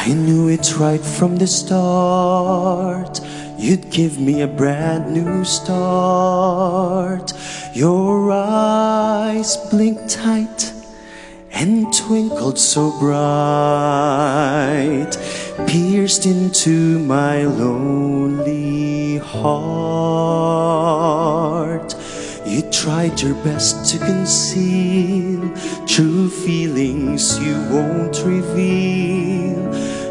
I knew it right from the start. You'd give me a brand new start. Your eyes blinked tight and twinkled so bright, pierced into my lonely heart. You tried your best to conceal true feelings you won't reveal.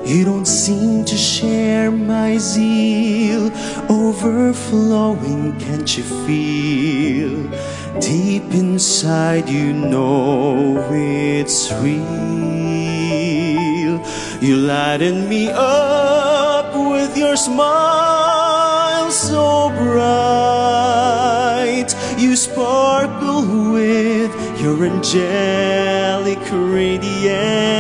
You don't seem to share my zeal, overflowing, can't you feel? Deep inside you know it's real. You lighten me up with your smile so bright. You sparkle with your angelic radiance.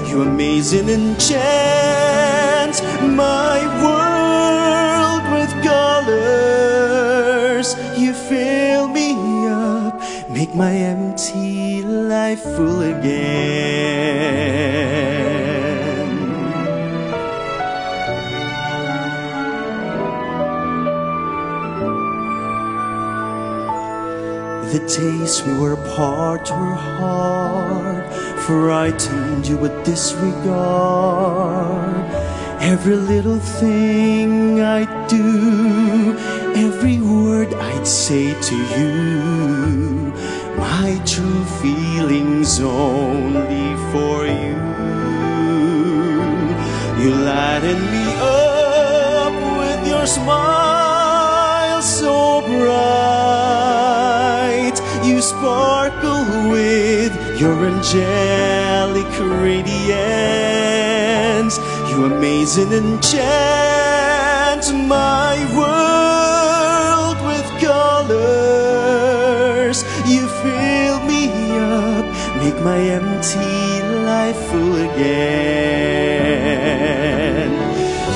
You amaze and enchant my world with colors. You fill me up, make my empty life full again. The days we were apart were hard, frightened you would disregard every little thing I'd do, every word I'd say to you. My true feelings only for you. You lighten me up with your smile so bright. You sparkle with your angelic radiance. You amaze and enchant my world with colors. You fill me up, make my empty life full again.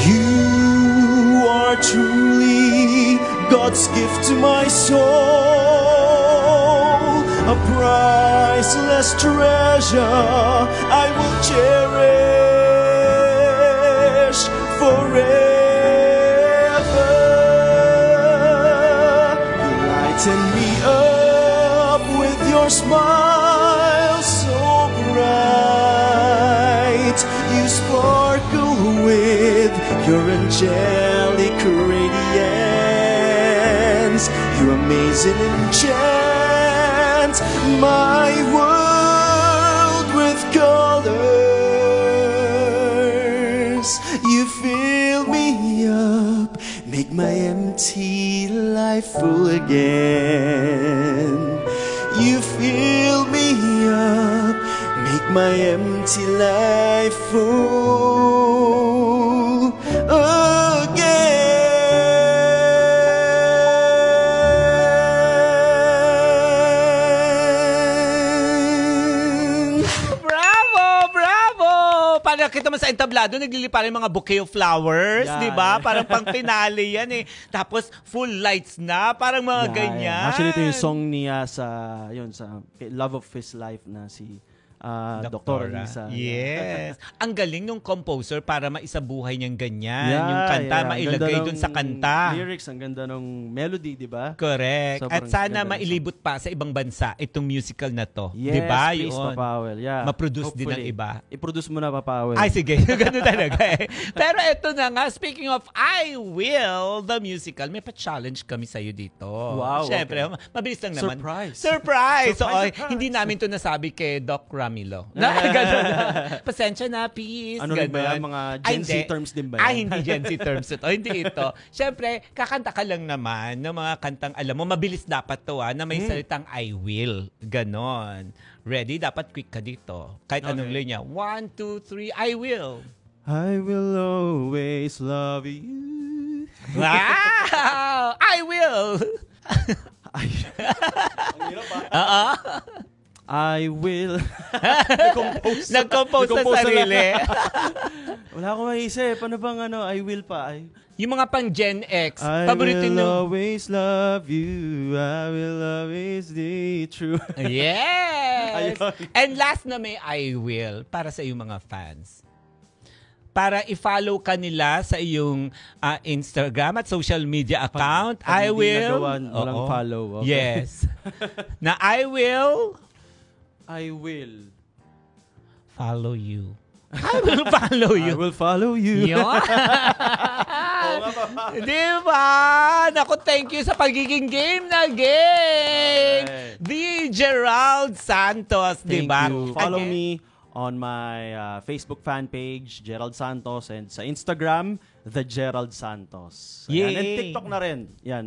You are truly God's gift to my soul, a priceless treasure I will cherish forever. You lighten me up with your smile so bright. You sparkle with your angelic radiance. You amaze and enchant my world with colors. You fill me up, make my empty life full again. You fill me up, make my empty life full again. Nakita mo sa entablado, naglilipa yung mga bouquet of flowers, yeah, di ba? yeah. Parang pang finale yan eh. Tapos full lights na, parang mga ganyan. Yeah. Actually, ito yung song niya sa Love of His Life na si Dr. Lisa. Yes. Ang galing nung composer para maisabuhay niyang ganyan. Yung kanta, mailagay dun sa kanta. Lyrics, ang ganda ng melody, di ba? Correct. Sobrang at sana ganda mailibot pa sa ibang bansa itong musical na to. Yes, di ba? please, Yun. Papawel. Yeah. Ma-produce din ng iba. I-produce mo na, Papawel. Ay, sige. Ganun talaga eh. Pero eto na nga, speaking of I Will, the musical, may pa-challenge kami sa'yo dito. Wow, Siyempre, okay. mabilis lang naman. Surprise! So, hindi namin to nasabi kay Doc Ramilo. Ganun. Pasensya na, peace. Ano rin ba yan? Mga Gen Z terms din ba yan? Ay, hindi Gen Z terms ito. Hindi ito. Siyempre, kakanta ka lang naman ng mga kantang alam mo. Mabilis dapat to na may salitang I will. Ganon. Ready? Dapat quick ka dito. Kahit anong linya. 1, 2, 3, I will. I will always love you. Wow! I will! Ang hirap I will. Nag-compose sa sarili. Wala akong maisip. Ano bang I will pa? Yung mga pang Gen X. I will always love you. I will always be true. Yes! Ayun. And last na may I will para sa iyong mga fans. para i-follow ka nila sa iyong Instagram at social media account. Pag I hindi will... nagawan, walang follow. Okay. Yes. Na I will follow you. I will follow you. I will follow you. Yun. Diba? Naku, thank you sa pagiging game na game. Alright. The Gerald Santos, Thank diba? you. Follow Again, me on my Facebook fan page, Gerald Santos, and sa Instagram, The Gerald Santos. Ayan, Yay! and TikTok na rin. Yan,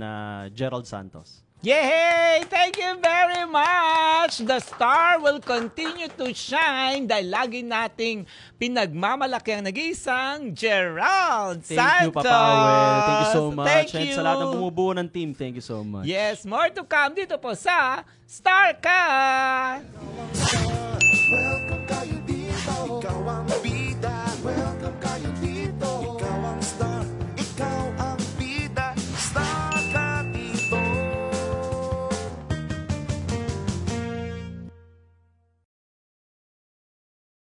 Gerald Santos. Yay! Thank you very much! The star will continue to shine dahil lagi nating pinagmamalaki ang nag-iisang Gerald Santos! Thank you, Papa Awel. Thank you so much. Thank And you. sa lahat ng bumubuo ng team, thank you so much. Yes, more to come dito po sa Starcast! Welcome